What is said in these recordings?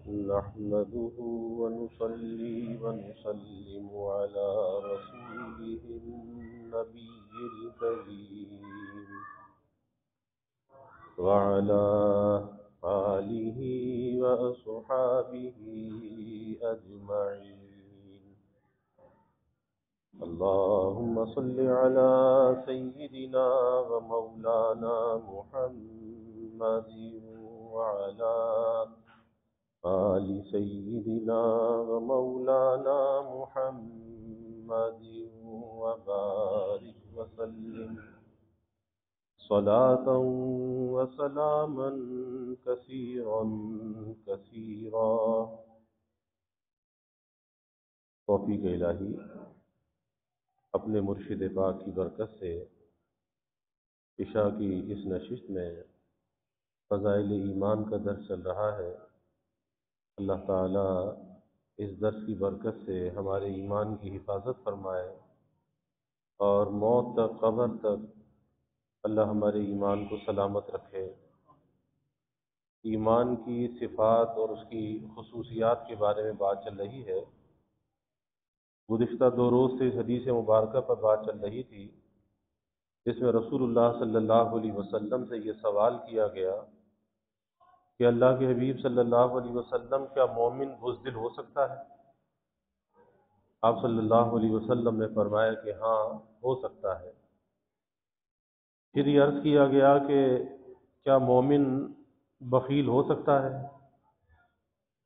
نحمده ونصلي ونسلم على رسوله النبي الكريم وعلى آله وأصحابه أجمعين. اللهم صل على سيدنا ومولانا محمد وعلى آل سيدنا ومولانا محمد وبارك وسلم صلاة وسلاما كثيرا كثيرا. توفیق الہی اپنے مرشد پاک کی برکت سے عشاء کی اس نشست میں فضائل ایمان کا درس چل رہا ہے. اللہ تعالیٰ اس درس کی برکت سے ہمارے ایمان کی حفاظت فرمائے اور موت تک قبر تک اللہ ہمارے ایمان کو سلامت رکھے. ایمان کی صفات اور اس کی خصوصیات کے بارے میں بات چل رہی ہے. گزشتہ 2 روز سے اس حدیث مبارکہ پر بات چل رہی تھی جس میں رسول اللہ صلی اللہ علیہ وسلم سے یہ سوال کیا گیا کہ اللہ کے حبیب صلی اللہ علیہ وسلم کیا مومن بزدل ہو سکتا ہے؟ آپ صلی اللہ علیہ وسلم نے فرمایا کہ ہاں ہو سکتا ہے. پھر یہ عرض کیا گیا کہ کیا مومن بخیل ہو سکتا ہے؟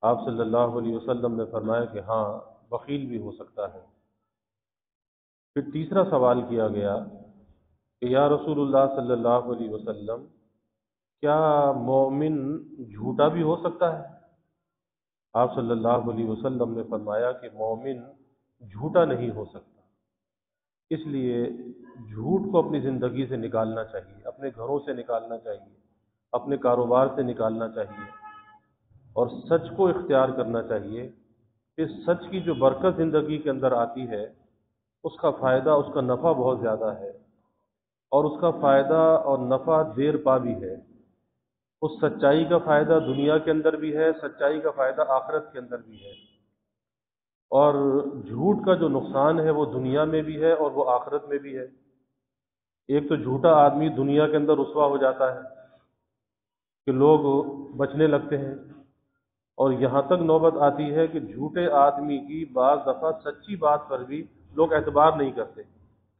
آپ صلی اللہ علیہ وسلم نے فرمایا کہ ہاں بخیل بھی ہو سکتا ہے. پھر تیسرا سوال کیا گیا کہ یا رسول اللہ صلی اللہ علیہ وسلم کیا مومن جھوٹا بھی ہو سکتا ہے؟ آپ صلی اللہ علیہ وسلم نے فرمایا کہ مومن جھوٹا نہیں ہو سکتا. اس لیے جھوٹ کو اپنی زندگی سے نکالنا چاہیے، اپنے گھروں سے نکالنا چاہیے، اپنے کاروبار سے نکالنا چاہیے اور سچ کو اختیار کرنا چاہیے. اس سچ کی جو برکت زندگی کے اندر آتی ہے اس کا فائدہ، اس کا نفع بہت زیادہ ہے اور اس کا فائدہ اور نفع دیر پا بھی ہے. اس سچائی کا فائدہ دنیا کے اندر بھی ہے، سچائی کا فائدہ آخرت کے اندر بھی ہے. اور جھوٹ کا جو نقصان ہے وہ دنیا میں بھی ہے اور وہ آخرت میں بھی ہے. ایک تو جھوٹا آدمی دنیا کے اندر رسوا ہو جاتا ہے کہ لوگ بچنے لگتے ہیں، اور یہاں تک نوبت آتی ہے کہ جھوٹے آدمی کی بعض دفعہ سچی بات پر بھی لوگ اعتبار نہیں کرتے.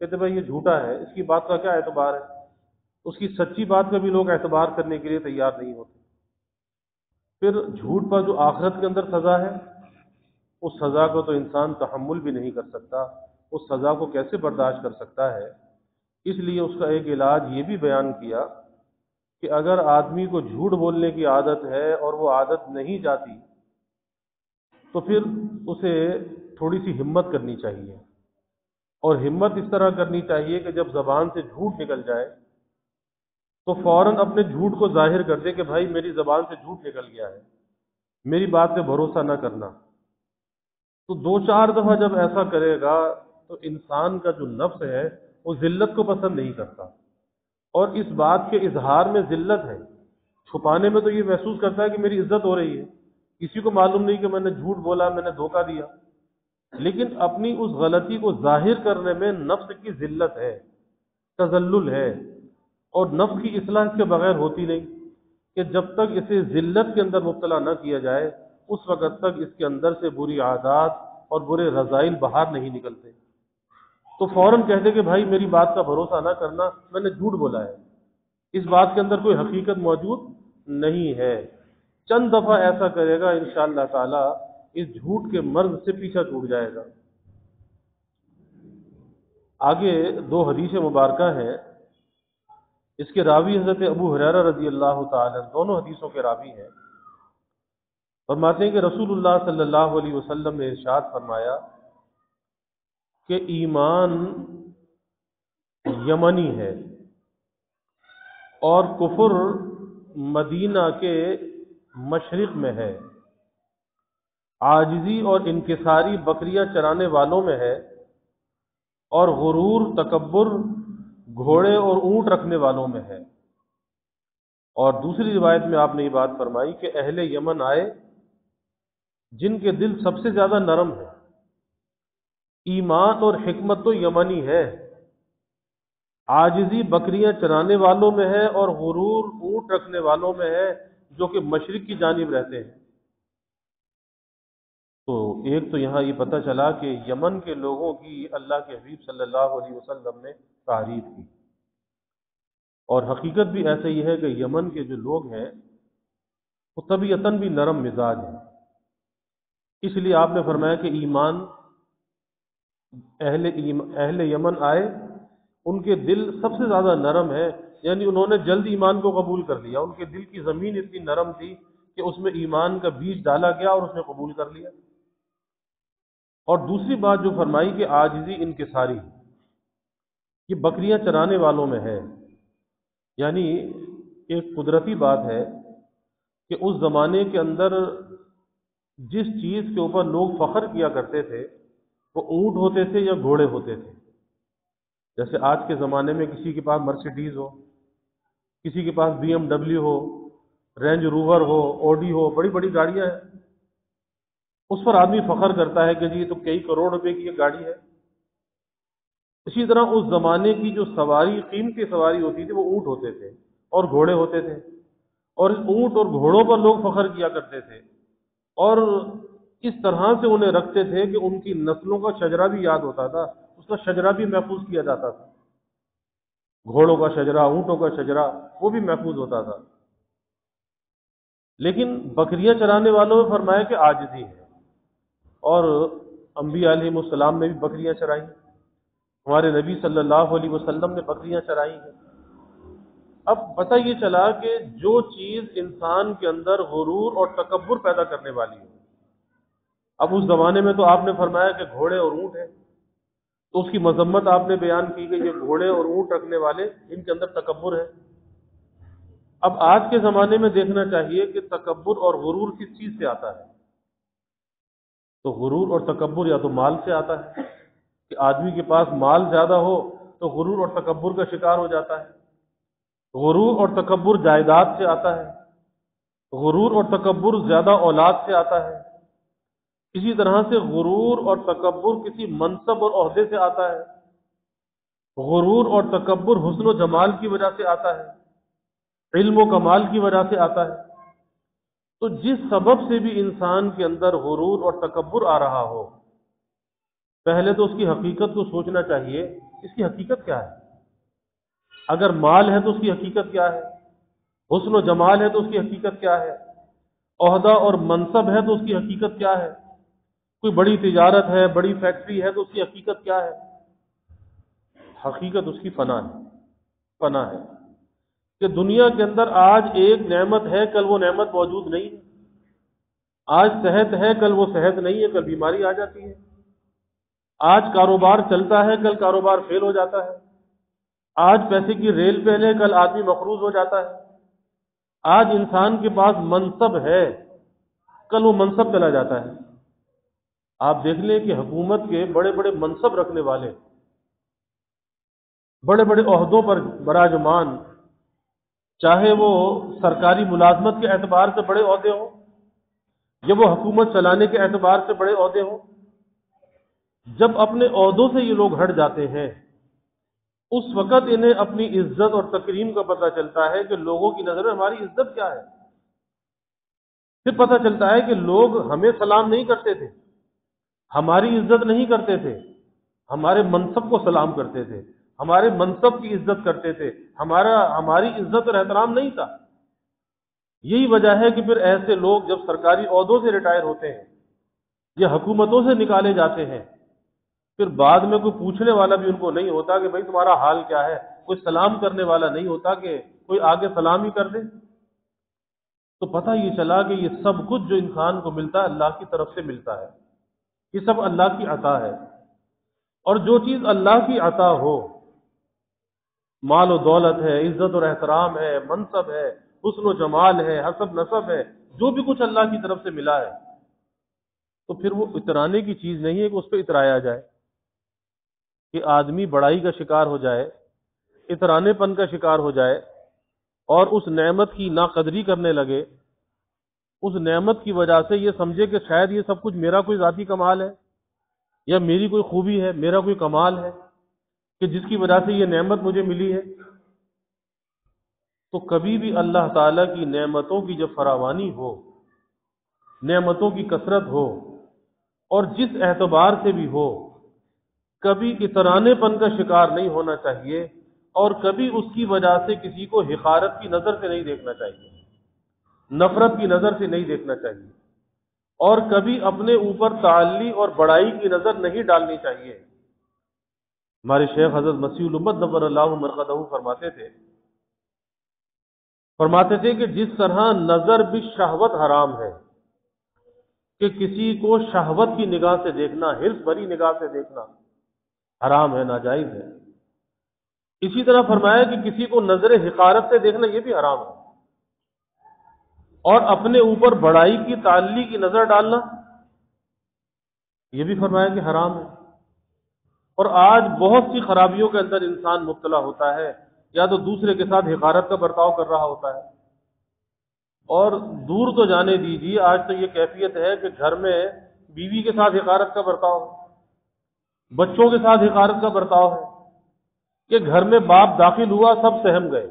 کہتے بھائی یہ جھوٹا ہے، اس کی بات کا کیا اعتبار ہے؟ اس کی سچی بات کا بھی لوگ اعتبار کرنے کے لیے تیار نہیں ہوتے. پھر جھوٹ پر جو آخرت کے اندر سزا ہے اس سزا کو تو انسان تحمل بھی نہیں کر سکتا، اس سزا کو کیسے برداشت کر سکتا ہے؟ اس لیے اس کا ایک علاج یہ بھی بیان کیا کہ اگر آدمی کو جھوٹ بولنے کی عادت ہے اور وہ عادت نہیں جاتی تو پھر اسے تھوڑی سی ہمت کرنی چاہیے. اور ہمت اس طرح کرنی چاہیے کہ جب زبان سے جھوٹ نکل جائے تو فوراً اپنے جھوٹ کو ظاہر کر دے کہ بھائی میری زبان سے جھوٹ نکل گیا ہے، میری بات پہ بھروسہ نہ کرنا. تو 2-4 دفعہ جب ایسا کرے گا تو انسان کا جو نفس ہے وہ ذلت کو پسند نہیں کرتا، اور اس بات کے اظہار میں ذلت ہے. چھپانے میں تو یہ محسوس کرتا ہے کہ میری عزت ہو رہی ہے، کسی کو معلوم نہیں کہ میں نے جھوٹ بولا، میں نے دھوکہ دیا. لیکن اپنی اس غلطی کو ظاہر کرنے میں نفس کی ذلت ہے، تذلل ہے، اور نفس کی اصلاح اس کے بغیر ہوتی نہیں. کہ جب تک اسے ذلت کے اندر مبتلا نہ کیا جائے اس وقت تک اس کے اندر سے بری عادات اور برے رذائل باہر نہیں نکلتے. تو فوراً کہتے کہ بھائی میری بات کا بھروسہ نہ کرنا، میں نے جھوٹ بولا ہے، اس بات کے اندر کوئی حقیقت موجود نہیں ہے. چند دفعہ ایسا کرے گا انشاءاللہ تعالی اس جھوٹ کے مرض سے پیچھا چھوٹ جائے گا. آگے 2 حدیث مبارکہ ہیں. اس کے راوی حضرت ابو ہریرہ رضی اللہ تعالی عنہ، دونوں حدیثوں کے راوی ہیں. فرماتے ہیں کہ رسول اللہ صلی اللہ علیہ وسلم نے ارشاد فرمایا کہ ایمان یمنی ہے اور کفر مدینہ کے مشرق میں ہے، عاجزی اور انکساری بکریاں چرانے والوں میں ہے، اور غرور تکبر گھوڑے اور اونٹ رکھنے والوں میں ہے. اور دوسری روایت میں آپ نے یہ بات فرمائی کہ اہل یمن آئے جن کے دل سب سے زیادہ نرم ہے۔ ایمان اور حکمت تو یمنی ہے، عاجزی بکریاں چرانے والوں میں ہے اور غرور اونٹ رکھنے والوں میں ہے جو کہ مشرق کی جانب رہتے ہیں۔ تو ایک تو یہاں یہ پتہ چلا کہ یمن کے لوگوں کی اللہ کے حبیب صلی اللہ علیہ وسلم نے تعریف کی، اور حقیقت بھی ایسا ہی ہے کہ یمن کے جو لوگ ہیں وہ طبیعتاً بھی نرم مزاج ہیں۔ اس لیے آپ نے فرمایا کہ ایمان اہل یمن آئے، ان کے دل سب سے زیادہ نرم ہے، یعنی انہوں نے جلد ایمان کو قبول کر لیا، ان کے دل کی زمین اتنی نرم تھی کہ اس میں ایمان کا بیج ڈالا گیا اور اس نے قبول کر لیا۔ اور دوسری بات جو فرمائی کہ عاجزی انکساری، یہ بکریاں چرانے والوں میں ہے، یعنی ایک قدرتی بات ہے کہ اس زمانے کے اندر جس چیز کے اوپر لوگ فخر کیا کرتے تھے وہ اونٹ ہوتے تھے یا گھوڑے ہوتے تھے۔ جیسے آج کے زمانے میں کسی کے پاس مرسیڈیز ہو، کسی کے پاس BMW ہو، رینج روور ہو، اوڈی ہو، بڑی بڑی گاڑیاں ہیں، اس پر آدمی فخر کرتا ہے کہ جی یہ تو کئی کروڑ روپے کی یہ گاڑی ہے۔ اسی طرح اس زمانے کی جو سواری، قیمتی سواری ہوتی تھی، وہ اونٹ ہوتے تھے اور گھوڑے ہوتے تھے، اور اس اونٹ اور گھوڑوں پر لوگ فخر کیا کرتے تھے، اور اس طرح سے انہیں رکھتے تھے کہ ان کی نسلوں کا شجرہ بھی یاد ہوتا تھا، اس کا شجرہ بھی محفوظ کیا جاتا تھا، گھوڑوں کا شجرہ، اونٹوں کا شجرہ، وہ بھی محفوظ ہوتا تھا۔ لیکن بکریاں چرانے والوں میں فرمایا کہ عاجزی ہے، اور انبیاء علیہ السلام نے بھی بکریاں چرائی، ہمارے نبی صلی اللہ علیہ وسلم نے بکریاں چرائی ہیں۔ اب پتہ یہ چلا کہ جو چیز انسان کے اندر غرور اور تکبر پیدا کرنے والی ہے، اب اس زمانے میں تو آپ نے فرمایا کہ گھوڑے اور اونٹ ہیں، تو اس کی مذمت آپ نے بیان کی کہ یہ گھوڑے اور اونٹ رکھنے والے، ان کے اندر تکبر ہے۔ اب آج کے زمانے میں دیکھنا چاہیے کہ تکبر اور غرور کس چیز سے آتا ہے؟ تو غرور اور تکبر یا تو مال سے آتا ہے، کہ آدمی کے پاس مال زیادہ ہو تو غرور اور تکبر کا شکار ہو جاتا ہے۔ غرور اور تکبر جائیداد سے آتا ہے، غرور اور تکبر زیادہ اولاد سے آتا ہے، اسی طرح سے غرور اور تکبر کسی منصب اور عہدے سے آتا ہے، غرور اور تکبر حسن و جمال کی وجہ سے آتا ہے، علم و کمال کی وجہ سے آتا ہے۔ تو جس سبب سے بھی انسان کے اندر غرور اور تکبر آ رہا ہو، پہلے تو اس کی حقیقت کو سوچنا چاہیے، اس کی حقیقت کیا ہے؟ اگر مال ہے تو اس کی حقیقت کیا ہے؟ حسن و جمال ہے تو اس کی حقیقت کیا ہے؟ عہدہ اور منصب ہے تو اس کی حقیقت کیا ہے؟ کوئی بڑی تجارت ہے، بڑی فیکٹری ہے تو اس کی حقیقت کیا ہے؟ حقیقت اس کی پناہ ہے، پناہ ہے کہ دنیا کے اندر آج ایک نعمت ہے، کل وہ نعمت موجود نہیں ہے، آج صحت ہے، کل وہ صحت نہیں ہے، کل بیماری آ جاتی ہے، آج کاروبار چلتا ہے، کل کاروبار فیل ہو جاتا ہے، آج پیسے کی ریل پہ ہے، کل آدمی مقروض ہو جاتا ہے، آج انسان کے پاس منصب ہے، کل وہ منصب چلا جاتا ہے۔ آپ دیکھ لیں کہ حکومت کے بڑے بڑے منصب رکھنے والے، بڑے بڑے عہدوں پر براجمان، چاہے وہ سرکاری ملازمت کے اعتبار سے بڑے عہدے ہوں یا وہ حکومت چلانے کے اعتبار سے بڑے عہدے ہوں، جب اپنے عہدوں سے یہ لوگ ہٹ جاتے ہیں، اس وقت انہیں اپنی عزت اور تکریم کا پتہ چلتا ہے کہ لوگوں کی نظر میں ہماری عزت کیا ہے۔ پھر پتہ چلتا ہے کہ لوگ ہمیں سلام نہیں کرتے تھے، ہماری عزت نہیں کرتے تھے، ہمارے منصب کو سلام کرتے تھے، ہمارے منصب کی عزت کرتے تھے، ہماری عزت اور احترام نہیں تھا۔ یہی وجہ ہے کہ پھر ایسے لوگ جب سرکاری عہدوں سے ریٹائر ہوتے ہیں یا حکومتوں سے نکالے جاتے ہیں، پھر بعد میں کوئی پوچھنے والا بھی ان کو نہیں ہوتا کہ بھائی تمہارا حال کیا ہے، کوئی سلام کرنے والا نہیں ہوتا کہ کوئی آگے سلام ہی کر دے۔ تو پتہ یہ چلا کہ یہ سب کچھ جو انسان کو ملتا ہے اللہ کی طرف سے ملتا ہے، یہ سب اللہ کی عطا ہے، اور جو چیز اللہ کی عطا ہو، مال و دولت ہے، عزت اور احترام ہے، منصب ہے، حسن و جمال ہے، حسب نسب ہے، جو بھی کچھ اللہ کی طرف سے ملا ہے، تو پھر وہ اترانے کی چیز نہیں ہے کہ اس پہ اترایا جائے، کہ آدمی بڑائی کا شکار ہو جائے، اترانے پن کا شکار ہو جائے اور اس نعمت کی ناقدری کرنے لگے، اس نعمت کی وجہ سے یہ سمجھے کہ شاید یہ سب کچھ میرا کوئی ذاتی کمال ہے یا میری کوئی خوبی ہے، میرا کوئی کمال ہے کہ جس کی وجہ سے یہ نعمت مجھے ملی ہے، تو کبھی بھی اللہ تعالیٰ کی نعمتوں کی جب فراوانی ہو، نعمتوں کی کثرت ہو، اور جس اعتبار سے بھی ہو، کبھی اترانے پن کا شکار نہیں ہونا چاہیے، اور کبھی اس کی وجہ سے کسی کو حقارت کی نظر سے نہیں دیکھنا چاہیے، نفرت کی نظر سے نہیں دیکھنا چاہیے، اور کبھی اپنے اوپر تعلی اور بڑائی کی نظر نہیں ڈالنی چاہیے۔ ہمارے شیخ حضرت مسیح الامت نور اللہ مرقدہ فرماتے تھے کہ جس طرح نظر بالشہوت حرام ہے، کہ کسی کو شہوت کی نگاہ سے دیکھنا، حرص بھری نگاہ سے دیکھنا حرام ہے، ناجائز ہے، اسی طرح فرمایا کہ کسی کو نظر حقارت سے دیکھنا یہ بھی حرام ہے، اور اپنے اوپر بڑائی کی تعلی کی نظر ڈالنا یہ بھی فرمایا کہ حرام ہے۔ اور آج بہت سی خرابیوں کے اندر انسان مبتلا ہوتا ہے، یا تو دوسرے کے ساتھ حقارت کا برتاؤ کر رہا ہوتا ہے، اور دور تو جانے دیجیے، آج تو یہ کیفیت ہے کہ گھر میں بیوی کے ساتھ حقارت کا برتاؤ، بچوں کے ساتھ حقارت کا برتاؤ ہے، کہ گھر میں باپ داخل ہوا سب سہم گئے،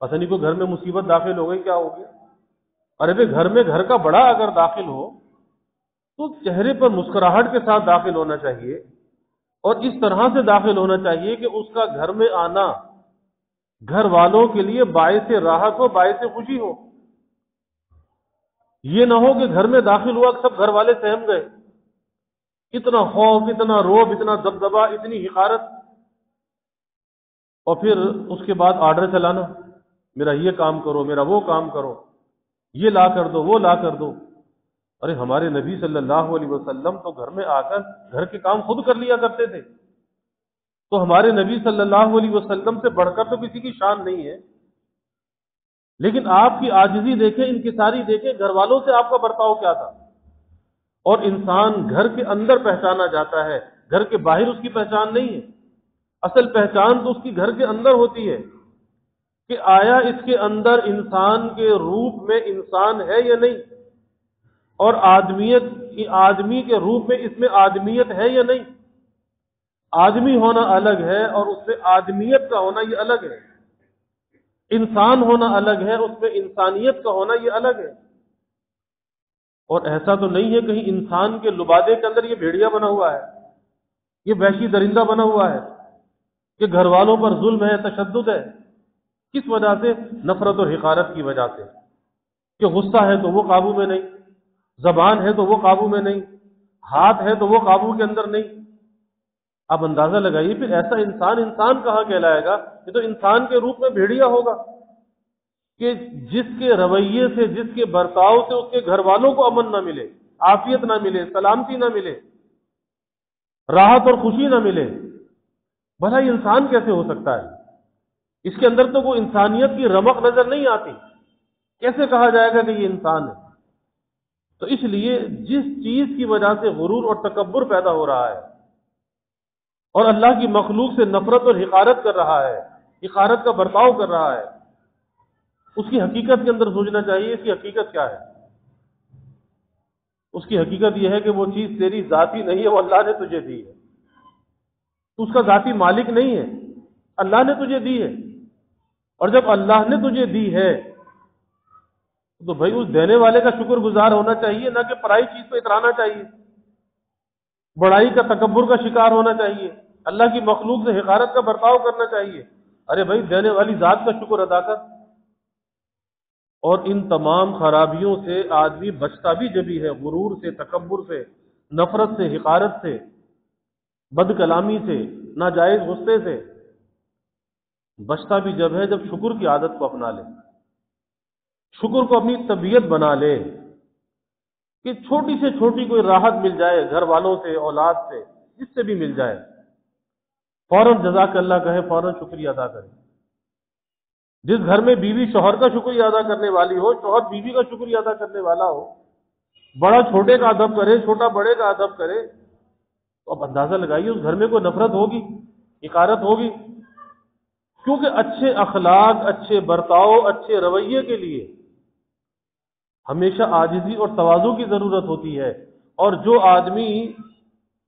پتہ نہیں کوئی گھر میں مصیبت داخل ہو گئی، کیا ہو گیا؟ ارے بھائی گھر میں گھر کا بڑا اگر داخل ہو تو چہرے پر مسکراہٹ کے ساتھ داخل ہونا چاہیے، اور اس طرح سے داخل ہونا چاہیے کہ اس کا گھر میں آنا گھر والوں کے لیے باعث راحت ہو، باعث خوشی ہو۔ یہ نہ ہو کہ گھر میں داخل ہوا سب گھر والے سہم گئے، اتنا خوف، اتنا روب، اتنا دبدبا، اتنی حقارت، اور پھر اس کے بعد آرڈر چلانا، میرا یہ کام کرو، میرا وہ کام کرو، یہ لا کر دو، وہ لا کر دو۔ ارے ہمارے نبی صلی اللہ علیہ وسلم تو گھر میں آ کر گھر کے کام خود کر لیا کرتے تھے، تو ہمارے نبی صلی اللہ علیہ وسلم سے بڑھ کر تو کسی کی شان نہیں ہے، لیکن آپ کی عاجزی دیکھیں، انکساری دیکھیں، گھر والوں سے آپ کا برتاؤ کیا تھا۔ اور انسان گھر کے اندر پہچانا جاتا ہے، گھر کے باہر اس کی پہچان نہیں ہے، اصل پہچان تو اس کی گھر کے اندر ہوتی ہے، کہ آیا اس کے اندر انسان کے روپ میں انسان ہے یا نہیں، اور آدمی کے روپ میں اس میں آدمیت ہے یا نہیں۔ آدمی ہونا الگ ہے اور اس میں آدمیت کا ہونا یہ الگ ہے، انسان ہونا الگ ہے، اس میں انسانیت کا ہونا یہ الگ ہے۔ اور ایسا تو نہیں ہے کہیں انسان کے لبادے کے اندر یہ بھیڑیا بنا ہوا ہے، یہ وحشی درندہ بنا ہوا ہے، کہ گھر والوں پر ظلم ہے، تشدد ہے۔ کس وجہ سے؟ نفرت اور حقارت کی وجہ سے، کہ غصہ ہے تو وہ قابو میں نہیں، زبان ہے تو وہ قابو میں نہیں، ہاتھ ہے تو وہ قابو کے اندر نہیں۔ آپ اندازہ لگائیے پھر ایسا انسان کہاں کہلائے گا؟ یہ تو انسان کے روپ میں بھیڑیا ہوگا، کہ جس کے رویے سے، جس کے برتاؤ سے اس کے گھر والوں کو امن نہ ملے، عافیت نہ ملے، سلامتی نہ ملے، راحت اور خوشی نہ ملے، بھلا یہ انسان کیسے ہو سکتا ہے؟ اس کے اندر تو وہ انسانیت کی رمق نظر نہیں آتی، کیسے کہا جائے گا کہ یہ انسان ہے؟ تو اس لیے جس چیز کی وجہ سے غرور اور تکبر پیدا ہو رہا ہے، اور اللہ کی مخلوق سے نفرت اور حقارت کر رہا ہے، حقارت کا برتاؤ کر رہا ہے، اس کی حقیقت کے اندر سوچنا چاہیے، اس کی حقیقت کیا ہے؟ اس کی حقیقت یہ ہے کہ وہ چیز تیری ذاتی نہیں ہے، وہ اللہ نے تجھے دی ہے، تو اس کا ذاتی مالک نہیں ہے، اللہ نے تجھے دی ہے، اور جب اللہ نے تجھے دی ہے تو بھائی اس دینے والے کا شکر گزار ہونا چاہیے، نہ کہ پرائی چیز پہ اترانا چاہیے، بڑائی کا، تکبر کا شکار ہونا چاہیے، اللہ کی مخلوق سے حقارت کا برتاؤ کرنا چاہیے۔ ارے بھائی دینے والی ذات کا شکر ادا کر۔ اور ان تمام خرابیوں سے آدمی بچتا بھی جبھی ہے، غرور سے، تکبر سے، نفرت سے، حقارت سے، بد کلامی سے، ناجائز غصے سے بچتا بھی جب ہے جب شکر کی عادت کو اپنا لے، شکر کو اپنی طبیعت بنا لے، کہ چھوٹی سے چھوٹی کوئی راحت مل جائے گھر والوں سے، اولاد سے، جس سے بھی مل جائے، فوراً جزاک اللہ کہے، فوراً شکریہ ادا کرے۔ جس گھر میں بیوی شوہر کا شکریہ ادا کرنے والی ہو، شوہر بیوی کا شکریہ ادا کرنے والا ہو، بڑا چھوٹے کا ادب کرے، چھوٹا بڑے کا ادب کرے، تو اب اندازہ لگائیے اس گھر میں کوئی نفرت ہوگی، حقارت ہوگی؟ کیونکہ اچھے اخلاق، اچھے برتاؤ، اچھے رویے کے لیے ہمیشہ عاجزی اور تواضع کی ضرورت ہوتی ہے، اور جو آدمی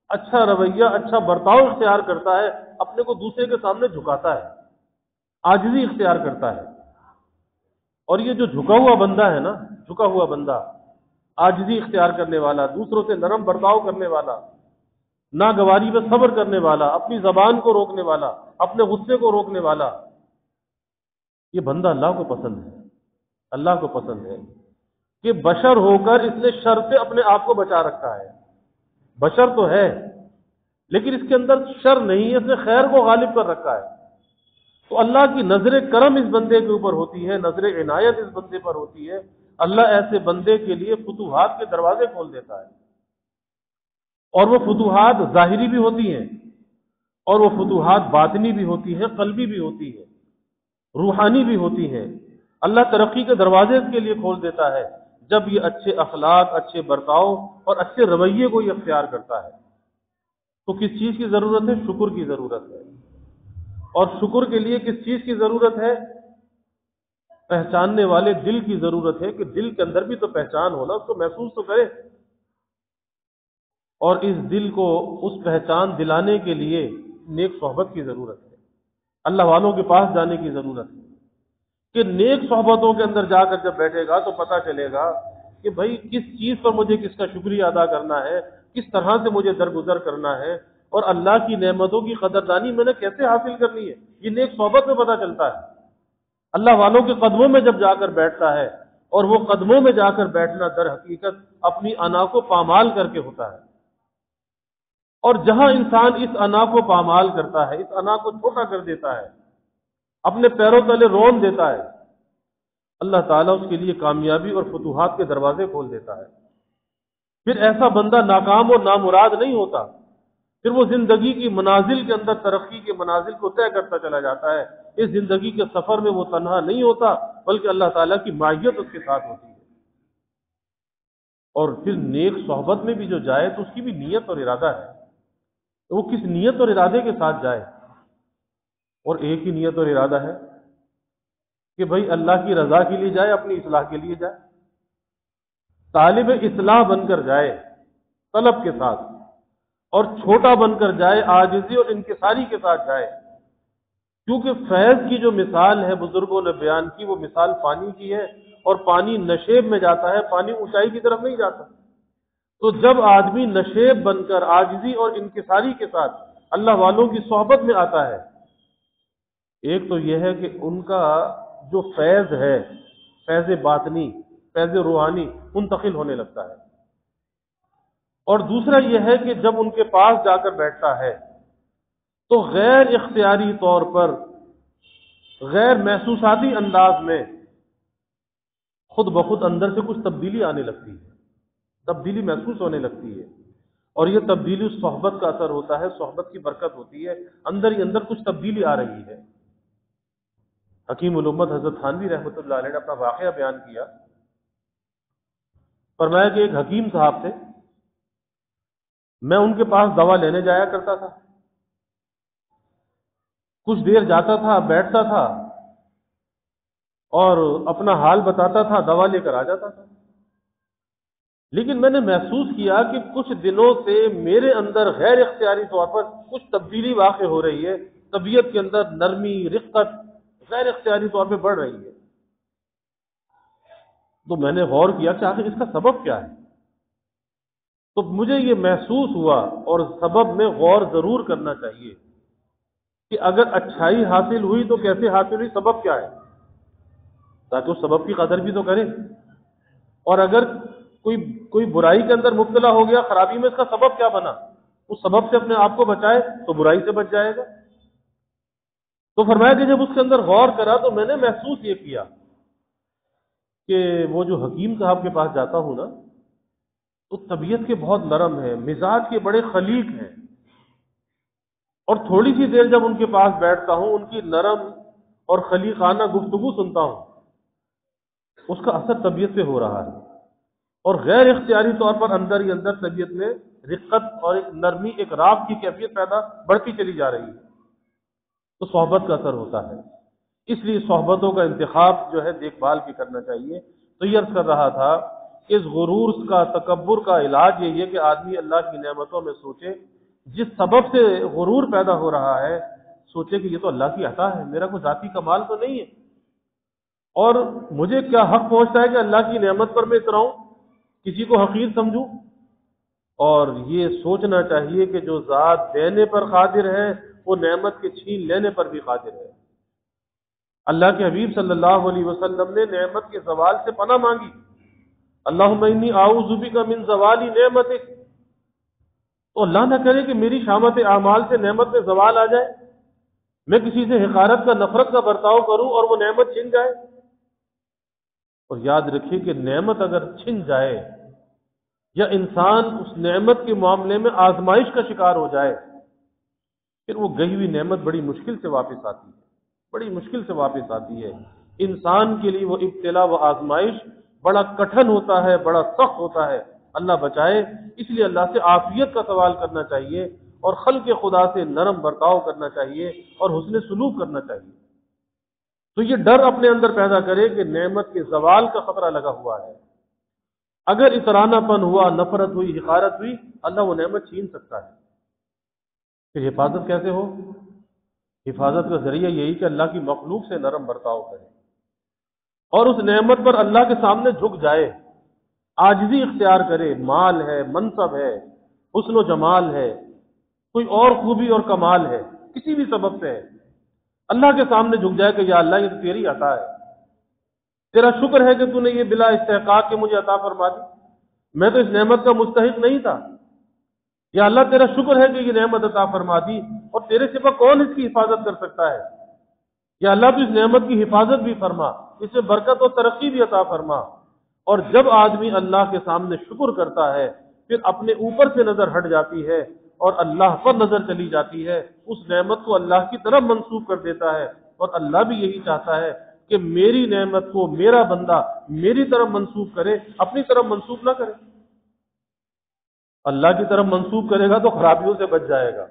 اچھا رویہ، اچھا برتاؤ اختیار کرتا ہے، اپنے کو دوسرے کے سامنے جھکاتا ہے، عاجزی اختیار کرتا ہے۔ اور یہ جو جھکا ہوا بندہ ہے نا، جھکا ہوا بندہ، عاجزی اختیار کرنے والا، دوسروں سے نرم برتاؤ کرنے والا، ناگواری میں صبر کرنے والا، اپنی زبان کو روکنے والا، اپنے غصے کو روکنے والا، یہ بندہ اللہ کو پسند ہے۔ اللہ کو پسند ہے کہ بشر ہو کر اس نے شر سے اپنے آپ کو بچا رکھا ہے۔ بشر تو ہے لیکن اس کے اندر شر نہیں ہے، اس نے خیر کو غالب کر رکھا ہے۔ تو اللہ کی نظر کرم اس بندے کے اوپر ہوتی ہے، نظر عنایت اس بندے پر ہوتی ہے۔ اللہ ایسے بندے کے لیے فتوحات کے دروازے کھول دیتا ہے، اور وہ فتوحات ظاہری بھی ہوتی ہیں، اور وہ فتوحات باطنی بھی ہوتی ہیں، قلبی بھی ہوتی ہیں، روحانی بھی ہوتی ہیں۔ اللہ ترقی کے دروازے اس کے لیے کھول دیتا ہے جب یہ اچھے اخلاق، اچھے برتاؤ اور اچھے رویے کو یہ اختیار کرتا ہے۔ تو کس چیز کی ضرورت ہے؟ شکر کی ضرورت ہے۔ اور شکر کے لیے کس چیز کی ضرورت ہے؟ پہچاننے والے دل کی ضرورت ہے، کہ دل کے اندر بھی تو پہچان ہونا، اس کو محسوس تو کرے، اور اس دل کو اس پہچان دلانے کے لیے نیک صحبت کی ضرورت ہے، اللہ والوں کے پاس جانے کی ضرورت ہے، کہ نیک صحبتوں کے اندر جا کر جب بیٹھے گا تو پتہ چلے گا کہ بھائی کس چیز پر مجھے کس کا شکریہ ادا کرنا ہے، کس طرح سے مجھے درگزر کرنا ہے، اور اللہ کی نعمتوں کی قدردانی میں نے کیسے حاصل کرنی ہے، یہ نیک صحبت میں پتہ چلتا ہے۔ اللہ والوں کے قدموں میں جب جا کر بیٹھتا ہے، اور وہ قدموں میں جا کر بیٹھنا در حقیقت اپنی انا کو پامال کر کے ہوتا ہے، اور جہاں انسان اس انا کو پامال کرتا ہے، اس انا کو چھوٹا کر دیتا ہے، اپنے پیروں تلے رون دیتا ہے، اللہ تعالیٰ اس کے لیے کامیابی اور فتوحات کے دروازے کھول دیتا ہے۔ پھر ایسا بندہ ناکام اور نامراد نہیں ہوتا، پھر وہ زندگی کی منازل کے اندر ترقی کے منازل کو طے کرتا چلا جاتا ہے۔ اس زندگی کے سفر میں وہ تنہا نہیں ہوتا، بلکہ اللہ تعالیٰ کی معیت اس کے ساتھ ہوتی ہے۔ اور پھر نیک صحبت میں بھی جو جائے تو اس کی بھی نیت اور ارادہ ہے، وہ کس نیت اور ارادے کے ساتھ جائے، اور ایک ہی نیت اور ارادہ ہے کہ بھائی اللہ کی رضا کے لیے جائے، اپنی اصلاح کے لیے جائے، طالب اصلاح بن کر جائے طلب کے ساتھ، اور چھوٹا بن کر جائے عاجزی اور انکساری کے ساتھ جائے، کیونکہ فیض کی جو مثال ہے بزرگوں نے بیان کی، وہ مثال پانی کی ہے، اور پانی نشیب میں جاتا ہے، پانی اونچائی کی طرف نہیں جاتا۔ تو جب آدمی نشیب بن کر عاجزی اور انکساری کے ساتھ اللہ والوں کی صحبت میں آتا ہے، ایک تو یہ ہے کہ ان کا جو فیض ہے، فیض باطنی، فیض روحانی منتقل ہونے لگتا ہے، اور دوسرا یہ ہے کہ جب ان کے پاس جا کر بیٹھتا ہے تو غیر اختیاری طور پر، غیر محسوساتی انداز میں خود بخود اندر سے کچھ تبدیلی آنے لگتی ہے، تبدیلی محسوس ہونے لگتی ہے، اور یہ تبدیلی اس صحبت کا اثر ہوتا ہے، صحبت کی برکت ہوتی ہے، اندر ہی اندر کچھ تبدیلی آ رہی ہے۔ حکیم الامت حضرت تھانوی رحمۃ اللہ علیہ نے اپنا واقعہ بیان کیا، فرمایا کہ ایک حکیم صاحب تھے، میں ان کے پاس دوا لینے جایا کرتا تھا، کچھ دیر جاتا تھا، بیٹھتا تھا، اور اپنا حال بتاتا تھا، دوا لے کر آ جاتا تھا۔ لیکن میں نے محسوس کیا کہ کچھ دنوں سے میرے اندر غیر اختیاری طور پر کچھ تبدیلی واقع ہو رہی ہے، طبیعت کے اندر نرمی، رقت غیر اختیاری طور پہ بڑھ رہی ہے۔ تو میں نے غور کیا کہ آخر اس کا سبب کیا ہے، تو مجھے یہ محسوس ہوا، اور سبب میں غور ضرور کرنا چاہیے کہ اگر اچھائی حاصل ہوئی تو کیسے حاصل ہوئی، سبب کیا ہے، تاکہ اس سبب کی قدر بھی تو کریں، اور اگر کوئی برائی کے اندر مبتلا ہو گیا، خرابی میں، اس کا سبب کیا بنا، اس سبب سے اپنے آپ کو بچائے تو برائی سے بچ جائے گا۔ تو فرمایا کہ جب اس کے اندر غور کرا تو میں نے محسوس یہ کیا کہ وہ جو حکیم صاحب کے پاس جاتا ہوں نا، تو طبیعت کے بہت نرم ہیں، مزاج کے بڑے خلیق ہیں، اور تھوڑی سی دیر جب ان کے پاس بیٹھتا ہوں، ان کی نرم اور خلیقانہ گفتگو سنتا ہوں، اس کا اثر طبیعت پہ ہو رہا ہے، اور غیر اختیاری طور پر اندر ہی اندر طبیعت میں رقت اور ایک نرمی، ایک راحت کی کیفیت پیدا بڑھتی چلی جا رہی ہے۔ تو صحبت کا اثر ہوتا ہے، اس لیے صحبتوں کا انتخاب جو ہے دیکھ بھال کے کرنا چاہیے، تو یہ عرض کر رہا تھا کہ اس غرور کا، تکبر کا علاج یہی ہے کہ آدمی اللہ کی نعمتوں میں سوچے، جس سبب سے غرور پیدا ہو رہا ہے سوچے کہ یہ تو اللہ کی عطا ہے، میرا کوئی ذاتی کمال تو نہیں ہے، اور مجھے کیا حق پہنچتا ہے کہ اللہ کی نعمت پر میں اتراؤں، کسی کو حقیر سمجھوں۔ اور یہ سوچنا چاہیے کہ جو ذات دینے پر قادر ہے وہ نعمت کے چھین لینے پر بھی قادر ہے۔ اللہ کے حبیب صلی اللہ علیہ وسلم نے نعمت کے زوال سے پناہ مانگی، اللہم انی اعوذ بک من زوال نعمتک، تو اللہ نہ کرے کہ میری شامت اعمال سے نعمت میں زوال آ جائے، میں کسی سے حقارت کا، نفرت کا برتاؤ کروں اور وہ نعمت چھن جائے۔ اور یاد رکھیے کہ نعمت اگر چھن جائے یا انسان اس نعمت کے معاملے میں آزمائش کا شکار ہو جائے، پھر وہ گئی ہوئی نعمت بڑی مشکل سے واپس آتی ہے، بڑی مشکل سے واپس آتی ہے۔ انسان کے لیے وہ ابتلا، وہ آزمائش بڑا کٹھن ہوتا ہے، بڑا سخت ہوتا ہے، اللہ بچائے۔ اس لیے اللہ سے عافیت کا سوال کرنا چاہیے اور خلق خدا سے نرم برتاؤ کرنا چاہیے اور حسن سلوک کرنا چاہیے۔ تو یہ ڈر اپنے اندر پیدا کرے کہ نعمت کے زوال کا خطرہ لگا ہوا ہے، اگر اترانا پن ہوا، نفرت ہوئی، حقارت ہوئی، اللہ وہ نعمت چھین سکتا ہے۔ پھر حفاظت کیسے ہو؟ حفاظت کا ذریعہ یہی کہ اللہ کی مخلوق سے نرم برتاؤ کرے اور اس نعمت پر اللہ کے سامنے جھک جائے، عاجزی اختیار کرے۔ مال ہے، منصب ہے، حسن و جمال ہے، کوئی اور خوبی اور کمال ہے، کسی بھی سبب سے ہے، اللہ کے سامنے جھک جائے کہ یا اللہ یہ تو تیری عطا ہے، تیرا شکر ہے کہ تو نے یہ بلا استحقاق کے مجھے عطا فرما دی، میں تو اس نعمت کا مستحق نہیں تھا، یا اللہ تیرا شکر ہے کہ یہ نعمت عطا فرما دی، اور تیرے سوا کون اس کی حفاظت کر سکتا ہے، یا اللہ تو اس نعمت کی حفاظت بھی فرما، اس میں برکت اور ترقی بھی عطا فرما۔ اور جب آدمی اللہ کے سامنے شکر کرتا ہے پھر اپنے اوپر سے نظر ہٹ جاتی ہے اور اللہ پر نظر چلی جاتی ہے، اس نعمت کو اللہ کی طرف منسوب کر دیتا ہے، اور اللہ بھی یہی چاہتا ہے کہ میری نعمت کو میرا بندہ میری طرف منسوب کرے، اپنی طرف منسوب نہ کرے۔ اللہ کی طرف منسوب کرے گا تو خرابیوں سے بچ جائے گا،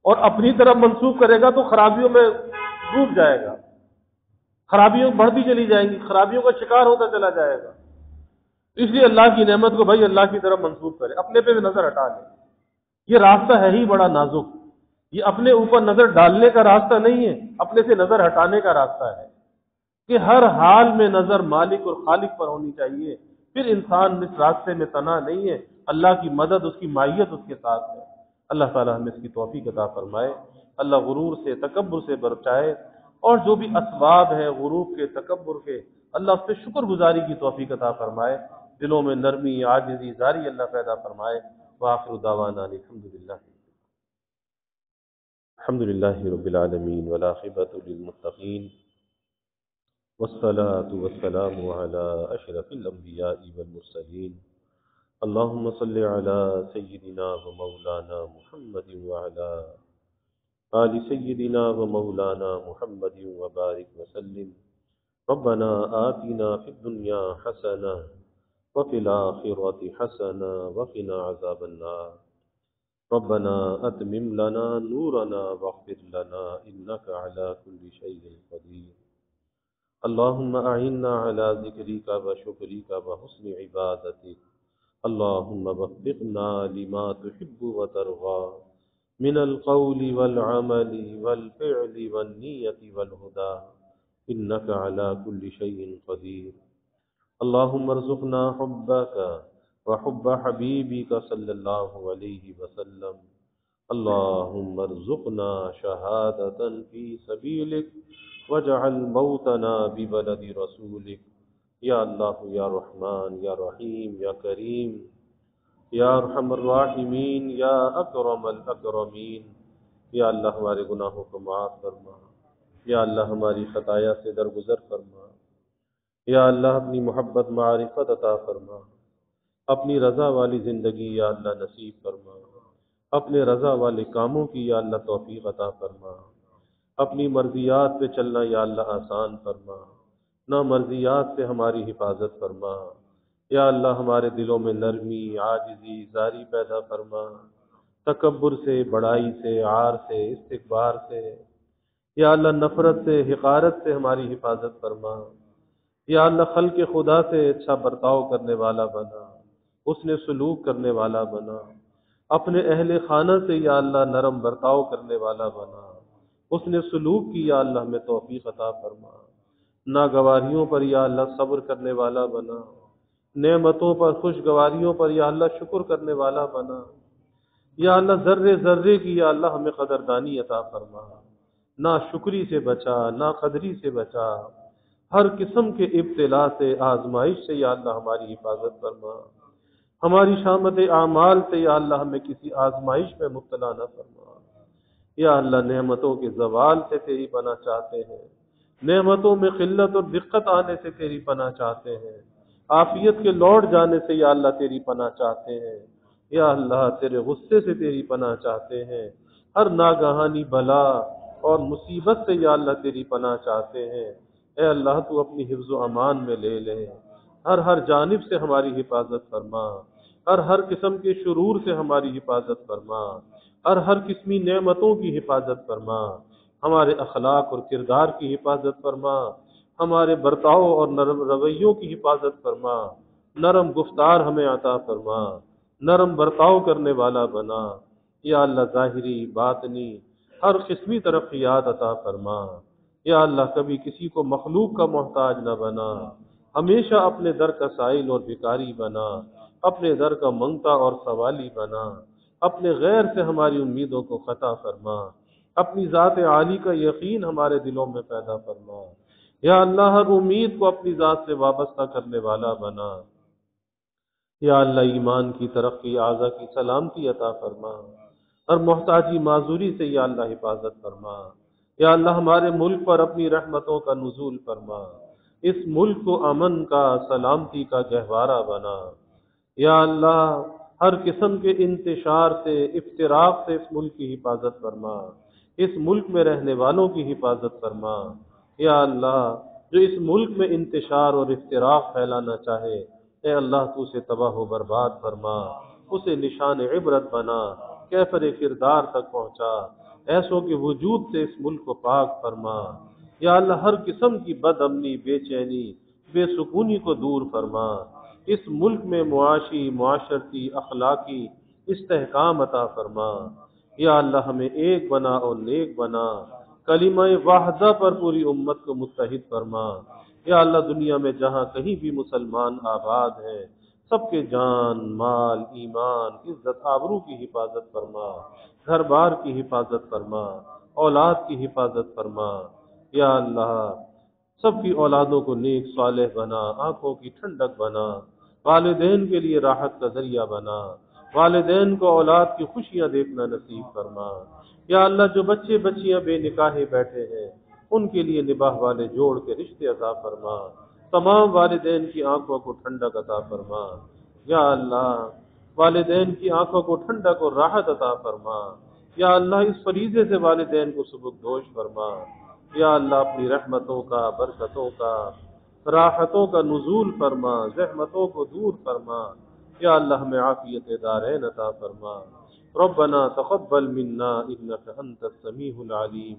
اور اپنی طرف منسوب کرے گا تو خرابیوں میں ڈوب جائے گا، خرابیوں بڑھتی چلی جائیں گی، خرابیوں کا شکار ہوتا چلا جائے گا۔ اس لیے اللہ کی نعمت کو بھائی اللہ کی طرف منسوب کرے، اپنے پہ بھی نظر ہٹا لے۔ یہ راستہ ہے ہی بڑا نازک، یہ اپنے اوپر نظر ڈالنے کا راستہ نہیں ہے، اپنے سے نظر ہٹانے کا راستہ ہے کہ ہر حال میں نظر مالک اور خالق پر ہونی چاہیے، پھر انسان اس راستے میں تنہا نہیں ہے، اللہ کی مدد، اس کی معیت اس کے ساتھ ہے۔ اللہ تعالی ہمیں اس کی توفیق عطا فرمائے، اللہ غرور سے، تکبر سے بچائے، اور جو بھی اسباب ہے غرور کے، تکبر کے، اللہ اس پہ شکر گزاری کی توفیق عطا فرمائے، دلوں میں نرمی، عاجزی، زاری اللہ پیدا فرمائے۔ وآخر دعوانا الحمد للہ رب العالمین والعاقبۃ للمتقین والصلاة والسلام على أشرف الأنبياء والمرسلين اللهم صل على سيدنا ومولانا محمد وعلى آل سيدنا ومولانا محمد وبارك وسلم ربنا آتنا في الدنيا حسنة وفي الآخرة حسنة وقنا عذاب النار ربنا أتمم لنا نورنا واغفر لنا إنك على كل شيء قدير اللهم أعنا على ذكرك وشكرك وحسن عبادتك اللهم وفقنا لما تحب وترضى من القول والعمل والفعل والنية والهدى إنك على كل شيء قدير اللهم ارزقنا حبك وحب حبيبك صلى الله عليه وسلم اللهم ارزقنا شهادة في سبيلك واجعل موتنا ببلد رسولك یا اللہ یا رحمان یا رحیم یا کریم یا ارحم الراحمین یا اکرم الاکرمین، یا اللہ ہمارے گناہوں کو معاف فرما، یا اللہ ہماری خطایا سے درگزر فرما، یا اللہ اپنی محبت معرفت عطا فرما، اپنی رضا والی زندگی یا اللہ نصیب فرما، اپنے رضا والے کاموں کی یا اللہ توفیق عطا فرما، اپنی مرضیات پہ چلنا یا اللہ آسان فرما، نہ مرضیات سے ہماری حفاظت فرما، یا اللہ ہمارے دلوں میں نرمی، عاجزی، زاری پیدا فرما، تکبر سے، بڑائی سے، عار سے، استکبار سے، یا اللہ نفرت سے، حقارت سے ہماری حفاظت فرما، یا اللہ خلق خدا سے اچھا برتاؤ کرنے والا بنا، حسن سلوک کرنے والا بنا، اپنے اہل خانہ سے یا اللہ نرم برتاؤ کرنے والا بنا، حسن سلوک کی یا اللہ ہمیں توفیق عطا فرما، ناگواریوں پر یا اللہ صبر کرنے والا بنا، نعمتوں پر خوشگواریوں پر یا اللہ شکر کرنے والا بنا، یا اللہ ذرے ذرے کی یا اللہ ہمیں قدردانی عطا فرما، نہ شکری سے بچا، نہ قدری سے بچا، ہر قسم کے ابتلا سے، آزمائش سے یا اللہ ہماری حفاظت فرما، ہماری شامت اعمال سے یا اللہ ہمیں کسی آزمائش میں مبتلا نہ فرما، یا اللہ نعمتوں کے زوال سے تیری پناہ چاہتے ہیں، نعمتوں میں قلت اور دقت آنے سے تیری پناہ چاہتے ہیں، عافیت کے لوٹ جانے سے یا اللہ تیری پناہ چاہتے ہیں، یا اللہ تیرے غصے سے تیری پناہ چاہتے ہیں، ہر ناگہانی بلا اور مصیبت سے یا اللہ تیری پناہ چاہتے ہیں، اے اللہ تو اپنی حفظ و امان میں لے لے، ہر جانب سے ہماری حفاظت فرما، ہر قسم کے شرور سے ہماری حفاظت فرما، ہر قسمی نعمتوں کی حفاظت فرما، ہمارے اخلاق اور کردار کی حفاظت فرما، ہمارے برتاؤ اور نرم رویوں کی حفاظت فرما، نرم گفتار ہمیں عطا فرما، نرم برتاؤ کرنے والا بنا، یا اللہ ظاہری باطنی ہر قسمی ترقیات عطا فرما، یا اللہ کبھی کسی کو مخلوق کا محتاج نہ بنا، ہمیشہ اپنے در کا سائل اور بھکاری بنا، اپنے در کا منگتا اور سوالی بنا، اپنے غیر سے ہماری امیدوں کو قطع فرما، اپنی ذات عالی کا یقین ہمارے دلوں میں پیدا فرما، یا اللہ ہر امید کو اپنی ذات سے وابستہ کرنے والا بنا، یا اللہ ایمان کی ترقی، اعضا کی سلامتی عطا فرما، ہر محتاجی معذوری سے یا اللہ حفاظت فرما، یا اللہ ہمارے ملک پر اپنی رحمتوں کا نزول فرما، اس ملک کو امن کا، سلامتی کا گہوارہ بنا، یا اللہ ہر قسم کے انتشار سے، افتراق سے اس ملک کی حفاظت فرما، اس ملک میں رہنے والوں کی حفاظت فرما، یا اللہ جو اس ملک میں انتشار اور افتراق پھیلانا چاہے، اے اللہ تو اسے تباہ و برباد فرما، اسے نشان عبرت بنا، کیفر کردار تک پہنچا، ایسوں کے وجود سے اس ملک کو پاک فرما، یا اللہ ہر قسم کی بد امنی، بے چینی، بے سکونی کو دور فرما، اس ملک میں معاشی، معاشرتی، اخلاقی استحکام عطا فرما، یا اللہ ہمیں ایک بنا اور نیک بنا، کلمہ واحدہ پر پوری امت کو متحد فرما، یا اللہ دنیا میں جہاں کہیں بھی مسلمان آباد ہیں، سب کے جان، مال، ایمان، عزت، آبرو کی حفاظت فرما، گھر بار کی حفاظت فرما، اولاد کی حفاظت فرما، یا اللہ سب کی اولادوں کو نیک صالح بنا، آنکھوں کی ٹھنڈک بنا، والدین کے لیے راحت کا ذریعہ بنا، والدین کو اولاد کی خوشیاں دیکھنا نصیب فرما، یا اللہ جو بچے بچیاں بے نکاح بیٹھے ہیں ان کے لیے نباہ والے جوڑ کے رشتے عطا فرما، تمام والدین کی آنکھوں کو ٹھنڈک عطا فرما، یا اللہ والدین کی آنکھوں کو ٹھنڈک اور راحت عطا فرما، یا اللہ اس فریضے سے والدین کو سبکدوش فرما، یا اللہ اپنی رحمتوں کا، برکتوں کا، راحتوں کا نزول فرما، زحمتوں کو دور فرما، یا اللہ ہمیں عافیت دارین عطا فرما، ربنا تقبل منا انك انت السميع العليم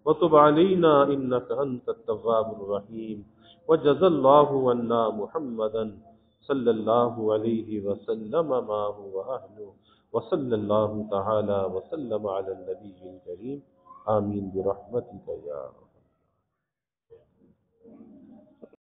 وتب علينا انك انت التواب الرحيم وجزى الله عنا محمدا صلى الله عليه وسلم ما هو اهله وصلى الله تعالى وسلم على النبي الكريم آمين برحمتك يا